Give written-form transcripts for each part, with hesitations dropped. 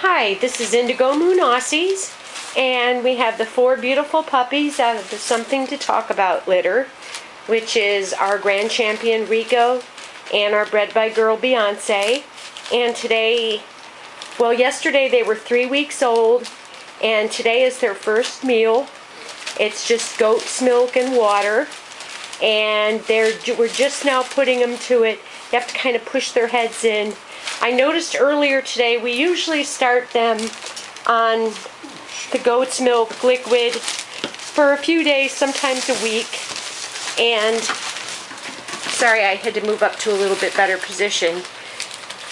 Hi, this is Indigomoon Aussies, and we have the 4 beautiful puppies out of the Something to Talk About litter, which is our grand champion Rico and our bred by girl Beyonce. And today, well, yesterday they were 3 weeks old, and today is their first meal. It's just goat's milk and water, and we're just now putting them to it. You have to kind of push their heads in. I noticed earlier today we usually start them on the goat's milk liquid for a few days, sometimes a week. And sorry, I had to move up to a little bit better position.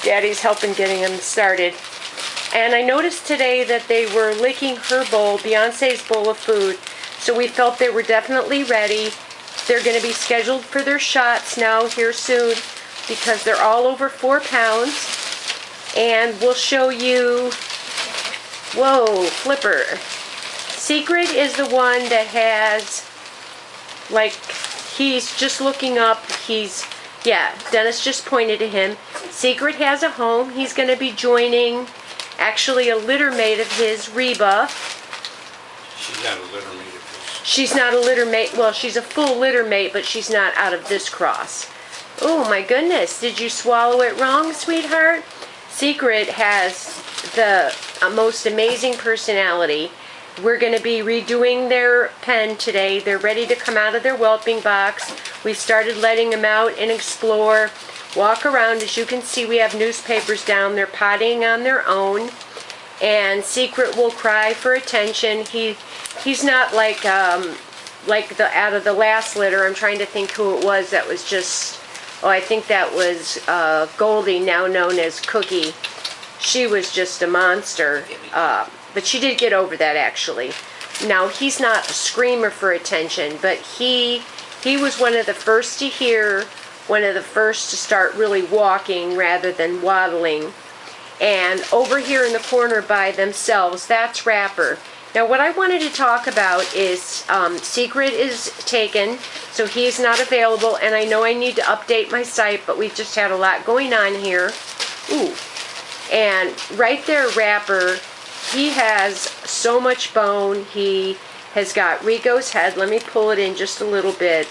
Daddy's helping getting them started. And I noticed today that they were licking her bowl, Beyonce's bowl of food. So we felt they were definitely ready. They're going to be scheduled for their shots now here soon, because they're all over 4 pounds. And we'll show you, whoa, Flipper. Secret is the one that has, like, he's just looking up. Yeah, Dennis just pointed to him. Secret has a home. He's going to be joining, actually, a litter mate of his, Reba. She's not a litter mate of this. She's not a litter mate. Well, she's a full litter mate, but she's not out of this cross. Oh my goodness, did you swallow it wrong, sweetheart? Secret has the most amazing personality. We're going to be redoing their pen today. They're ready to come out of their whelping box. We started letting them out and explore, walk around. As you can see, we have newspapers down. They're pottying on their own. And Secret will cry for attention. He's not like out of the last litter. I'm trying to think who it was that was just... Oh, I think that was Goldie, now known as Cookie. She was just a monster, but she did get over that, actually. Now, he's not a screamer for attention, but he was one of the first to hear, one of the first to start really walking rather than waddling. And over here in the corner by themselves, that's Rapper. Now, what I wanted to talk about is Secret is taken, so he's not available, and I know I need to update my site, but we've just had a lot going on here. Ooh. And right there, Rapper, he has so much bone. He has got Rico's head. Let me pull it in just a little bit.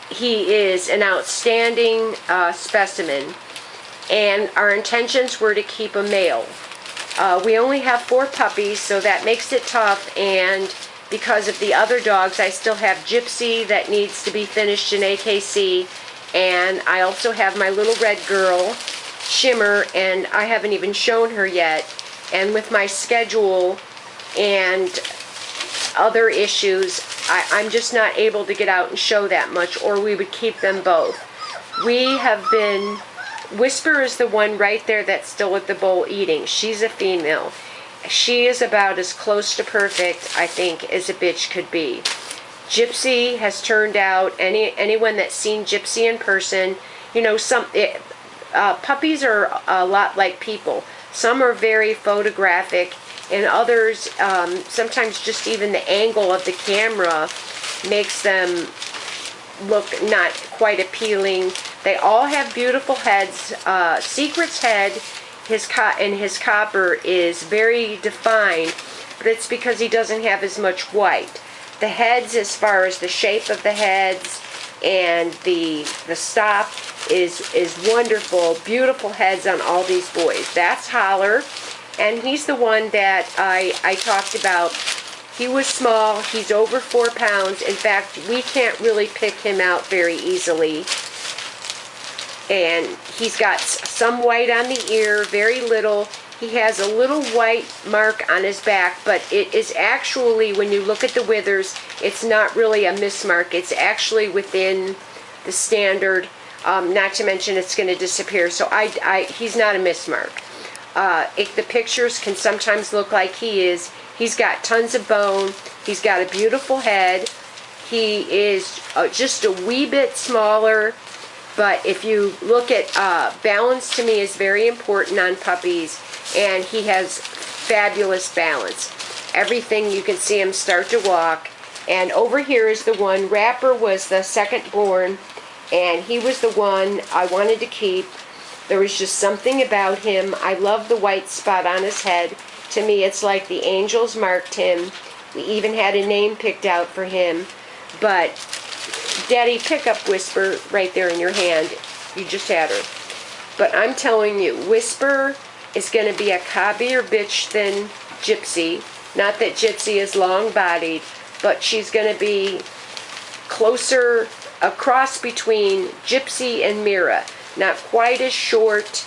He is an outstanding specimen, and our intentions were to keep a male. We only have 4 puppies, so that makes it tough, and because of the other dogs, I still have Gypsy that needs to be finished in AKC, and I also have my little red girl, Shimmer, and I haven't even shown her yet. And with my schedule and other issues, I'm just not able to get out and show that much, or we would keep them both. We have been... Whisper is the one right there that's still at the bowl eating. She's a female. She is about as close to perfect, I think, as a bitch could be. Gypsy has turned out, anyone that's seen Gypsy in person, you know, puppies are a lot like people. Some are very photographic, and others, sometimes just even the angle of the camera makes them look not quite appealing. They all have beautiful heads. Secret's head, his copper is very defined, but it's because he doesn't have as much white. The heads, as far as the shape of the heads and the stop, is wonderful. Beautiful heads on all these boys. That's Holler, and he's the one that I talked about. He was small. He's over 4 pounds. In fact, we can't really pick him out very easily. And he's got some white on the ear, very little. He has a little white mark on his back, but it is actually, when you look at the withers, it's not really a mismark. It's actually within the standard, not to mention it's going to disappear. So he's not a mismark. The pictures can sometimes look like he is. He's got tons of bone. He's got a beautiful head. He is just a wee bit smaller. But if you look at balance, to me is very important on puppies, and he has fabulous balance. Everything, you can see him start to walk. And over here is the one, Rapper was the second born, and he was the one I wanted to keep. There was just something about him. I love the white spot on his head. To me, it's like the angels marked him. We even had a name picked out for him. But, Daddy, pick up Whisper right there in your hand. You just had her. But I'm telling you, Whisper is going to be a cobbier bitch than Gypsy. Not that Gypsy is long-bodied, but she's going to be closer, a cross between Gypsy and Mira. Not quite as short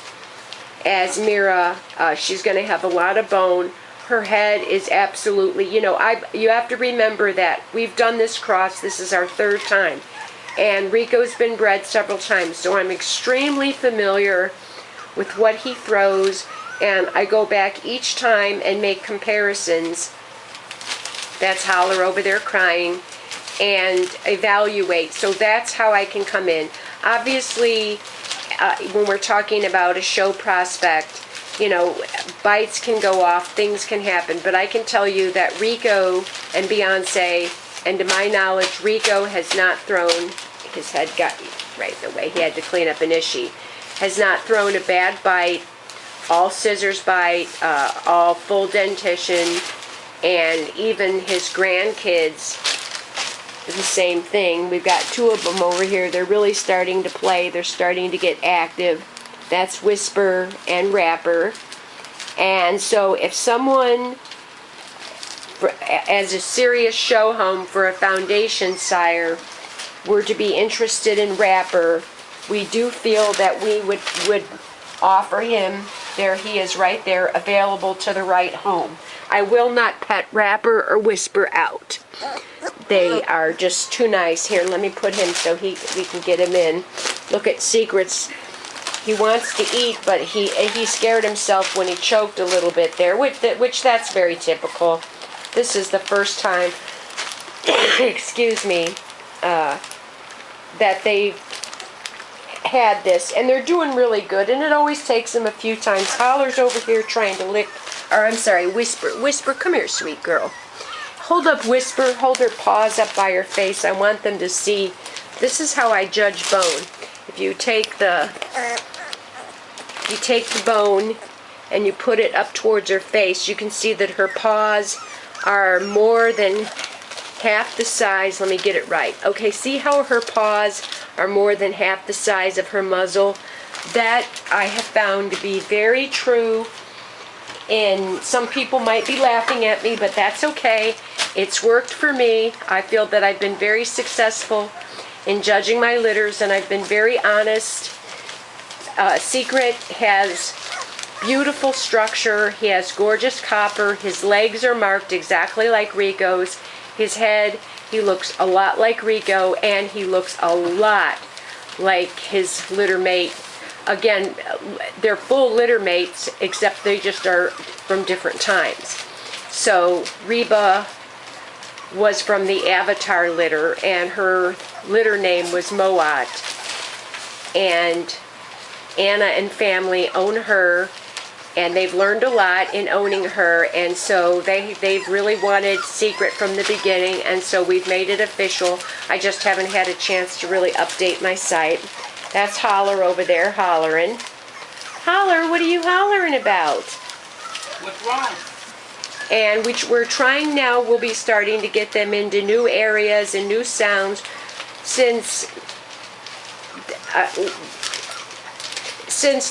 as Mira. She's going to have a lot of bone. Her head is absolutely, you have to remember that we've done this cross. This is our third time. And Rico's been bred several times, so I'm extremely familiar with what he throws, and I go back each time and make comparisons. That's Holler over there crying, and evaluate. So that's how I can come in. Obviously, when we're talking about a show prospect, bites can go off, things can happen, but I can tell you that Rico and Beyonce, and to my knowledge, Rico has not thrown, his head got right the way, he had to clean up an issue, has not thrown a bad bite, all scissors bite, all full dentition, and even his grandkids, the same thing. We've got two of them over here. They're really starting to play. They're starting to get active. That's Whisper and Rapper. And so if someone, as a serious show home for a foundation sire, were to be interested in Rapper, we do feel that we would offer him, there he is right there, available to the right home. I will not pet Rapper or Whisper out. They are just too nice. Here, let me put him so we can get him in. Look at Secrets. He wants to eat, but he scared himself when he choked a little bit there, which that's very typical. This is the first time, excuse me, that they had this, and they're doing really good, and it always takes them a few times. Holler's over here trying to lick, or I'm sorry, Whisper, come here, sweet girl. Hold up, Whisper, hold her paws up by her face. I want them to see. This is how I judge bone. If you take the bone and you put it up towards her face, you can see that her paws are more than half the size. Let me get it right. Okay, see how her paws are more than half the size of her muzzle? That I have found to be very true. And some people might be laughing at me, but that's okay. It's worked for me. I feel that I've been very successful in judging my litters, and I've been very honest. Secret has beautiful structure. He has gorgeous copper. His legs are marked exactly like Rico's. His head, he looks a lot like Rico, and he looks a lot like his litter mate. Again, they're full litter mates, except they just are from different times. So Reba was from the Avatar litter, and her litter name was Moat. And Anna and family own her, and they've learned a lot in owning her, and so they've really wanted Secret from the beginning, and so we've made it official. I just haven't had a chance to really update my site. That's Holler over there hollering. Holler, what are you hollering about? What's wrong? And we're trying now, we'll be starting to get them into new areas and new sounds since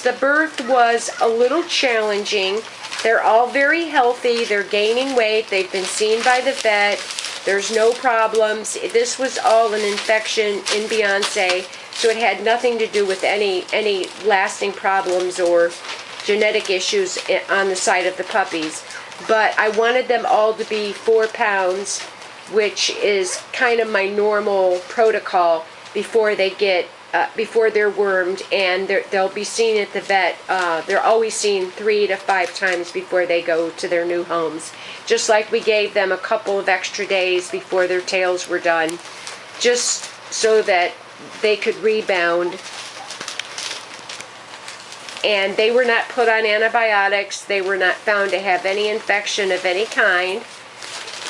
the birth was a little challenging. They're all very healthy. They're gaining weight. They've been seen by the vet. There's no problems. This was all an infection in Beyonce, so it had nothing to do with any lasting problems or genetic issues on the side of the puppies. But I wanted them all to be 4 pounds, which is kind of my normal protocol before they get before they're wormed, and they'll be seen at the vet. They're always seen 3 to 5 times before they go to their new homes. Just like we gave them a couple of extra days before their tails were done, just so that they could rebound. And they were not put on antibiotics. They were not found to have any infection of any kind.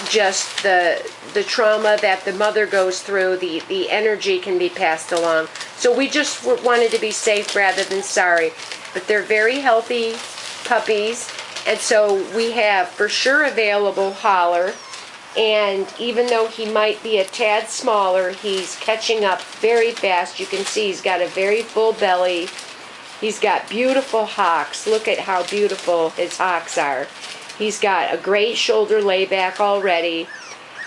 just the trauma that the mother goes through, the energy can be passed along. So we just wanted to be safe rather than sorry. But they're very healthy puppies, and so we have for sure available Holler. And even though he might be a tad smaller, he's catching up very fast. You can see he's got a very full belly. He's got beautiful hocks. Look at how beautiful his hocks are. He's got a great shoulder layback already.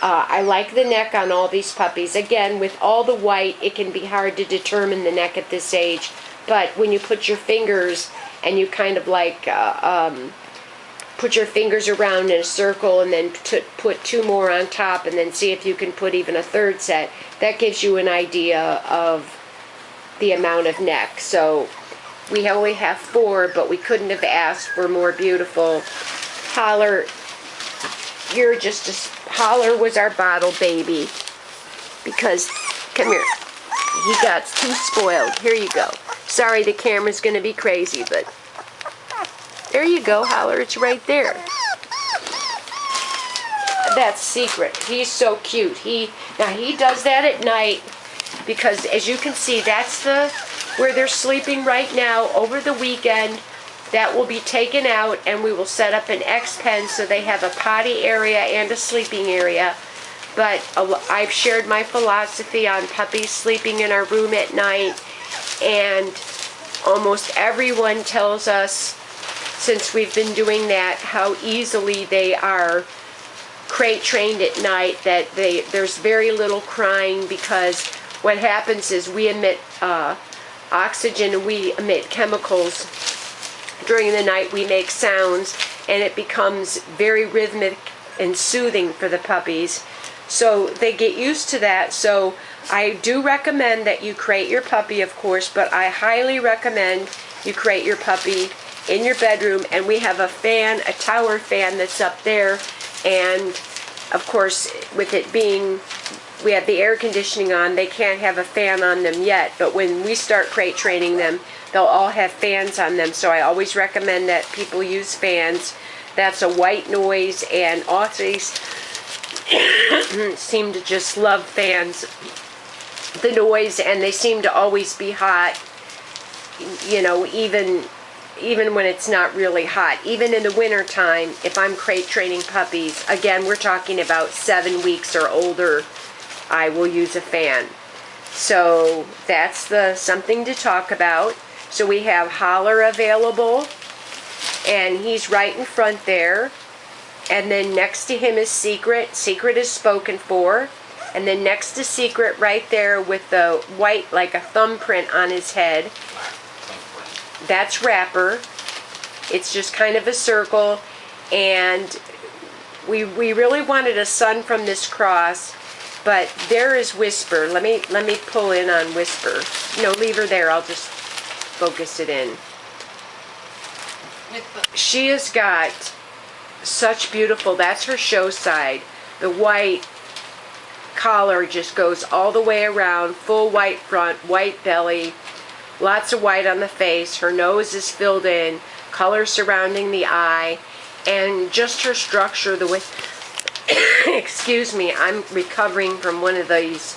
I like the neck on all these puppies. Again, with all the white, it can be hard to determine the neck at this age. But when you put your fingers and you kind of like put your fingers around in a circle and then put two more on top and then see if you can put even a third set, that gives you an idea of the amount of neck. So we only have 4, but we couldn't have asked for more beautiful. Holler, you're just a... Holler was our bottle baby because, come here, he got too spoiled. Here you go. Sorry, the camera's going to be crazy, but there you go, Holler. It's right there. That's Secret. He's so cute. Now he does that at night because, as you can see, that's where they're sleeping right now. Over the weekend, that will be taken out, and we will set up an X pen so they have a potty area and a sleeping area. But I've shared my philosophy on puppies sleeping in our room at night, and almost everyone tells us, since we've been doing that, how easily they are crate trained at night, that there's very little crying, because what happens is we emit oxygen and we emit chemicals during the night. We make sounds, and it becomes very rhythmic and soothing for the puppies. So they get used to that. So I do recommend that you crate your puppy, of course, but I highly recommend you crate your puppy in your bedroom. And we have a fan, a tower fan that's up there, and of course, with it being, we have the air conditioning on, they can't have a fan on them yet, but when we start crate training them, they'll all have fans on them. So I always recommend that people use fans. That's a white noise, and Aussies seem to just love fans, the noise, and they seem to always be hot, you know, even when it's not really hot. Even in the winter time, if I'm crate training puppies, again, we're talking about 7 weeks or older, I will use a fan. So that's something to talk about. So we have Holler available, and he's right in front there. And then next to him is Secret. Secret is spoken for. And then next to Secret, right there with the white, like a thumbprint on his head, that's Rapper. It's just kind of a circle. And we really wanted a son from this cross, but there is Whisper. Let me pull in on Whisper. No, leave her there. I'll just focus it in. She has got such beautiful, that's her show side. The white collar just goes all the way around, full white front, white belly, lots of white on the face. Her nose is filled in, color surrounding the eye, and just her structure, the way, excuse me, I'm recovering from one of these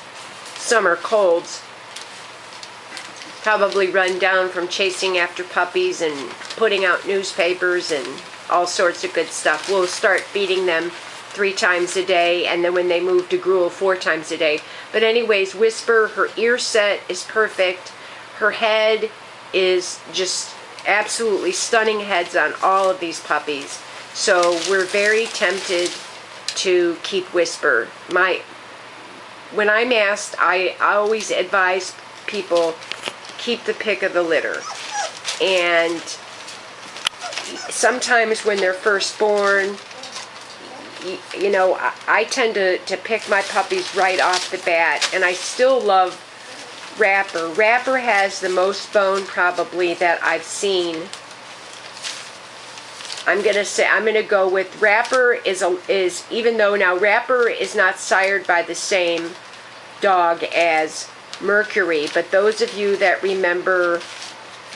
summer colds. Probably run down from chasing after puppies and putting out newspapers and all sorts of good stuff. We'll start feeding them 3 times a day, and then when they move to gruel, 4 times a day. But anyways, Whisper, her ear set is perfect. Her head is just absolutely stunning heads on all of these puppies. So we're very tempted to keep Whisper. When I'm asked, I always advise people, keep the pick of the litter. And sometimes when they're first born, you know, I tend to pick my puppies right off the bat, and I still love Rapper. Rapper has the most bone probably that I've seen. I'm gonna go with Rapper is even though now Rapper is not sired by the same dog as Mercury, but those of you that remember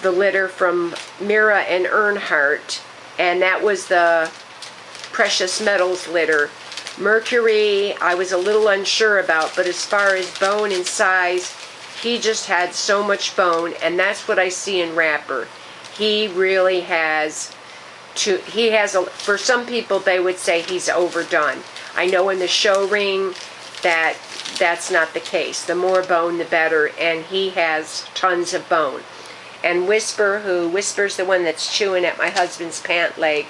the litter from Mira and Earnhardt, and that was the Precious Metals litter, Mercury, I was a little unsure about, but as far as bone and size, he just had so much bone, and that's what I see in Rapper. He really has for some people they would say he's overdone. I know in the show ring that's not the case. The more bone, the better, and he has tons of bone. And Whisper's the one that's chewing at my husband's pant leg.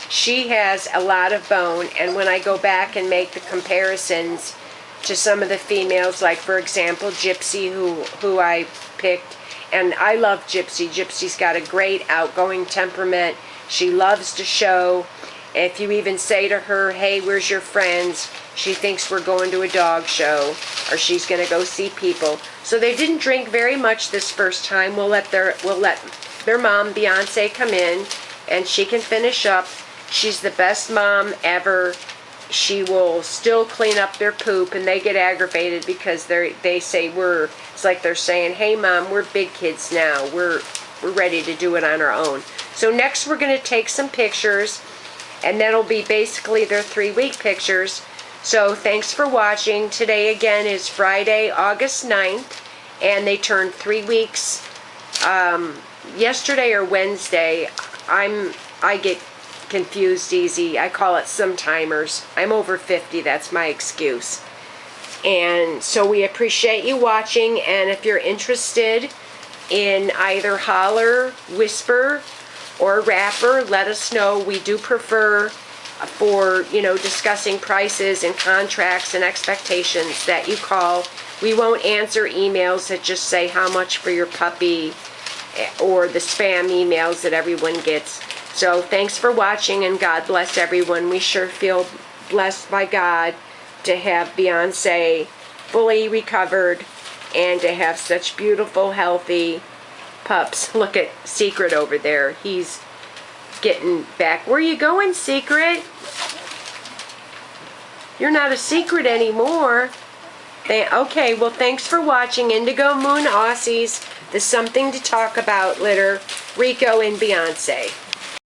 She has a lot of bone, and when I go back and make the comparisons to some of the females, like for example Gypsy, who I picked, and I love Gypsy. Gypsy's got a great outgoing temperament. She loves to show. If you even say to her, hey, where's your friends? She thinks we're going to a dog show, or she's going to go see people. So they didn't drink very much this first time. We'll let their mom, Beyonce, come in, and she can finish up. She's the best mom ever. She will still clean up their poop, and they get aggravated because they say it's like they're saying, hey mom, we're big kids now. We're ready to do it on our own. So next we're going to take some pictures, and that'll be basically their 3-week pictures. So thanks for watching. Today again is Friday, August 9th, and they turned 3 weeks yesterday or Wednesday. I get confused easy. I call it some-timers. I'm over 50, that's my excuse. And so we appreciate you watching, and if you're interested in either Holler, Whisper, or Rapper, let us know. We do prefer for, discussing prices and contracts and expectations that you call. We won't answer emails that just say how much for your puppy, or the spam emails that everyone gets. So thanks for watching, and God bless everyone. We sure feel blessed by God to have Beyonce fully recovered and to have such beautiful, healthy pups. Look at Secret over there. He's getting back. Where you going, Secret? You're not a secret anymore. Okay, well, thanks for watching Indigomoon Aussies, the Something to Talk About litter, Rico and Beyonce.